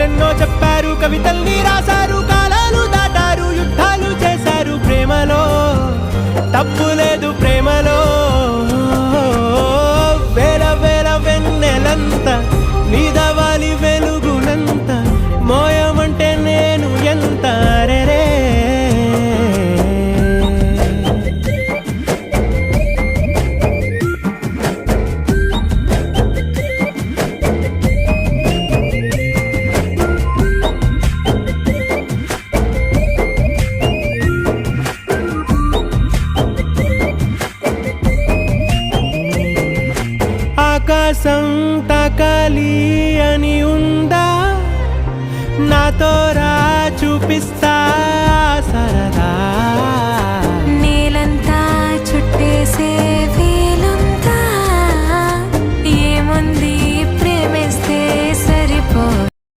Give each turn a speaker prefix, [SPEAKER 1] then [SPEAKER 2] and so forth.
[SPEAKER 1] కథలెన్నో చెప్పారు, కవితల్ని రాశారు, కాలాలు దాటారు, యుద్ధాలు చేశారు. ప్రేమలో తప్పు లేదు, ప్రేమలో వేల వేల వెన్నెలంత నీదవాలి వెలుగునంత, మోయమంటే నేను ఎంత రే. ఆకాశం తాకాలి అని ఉందా, నాతో రా చూపిస్తా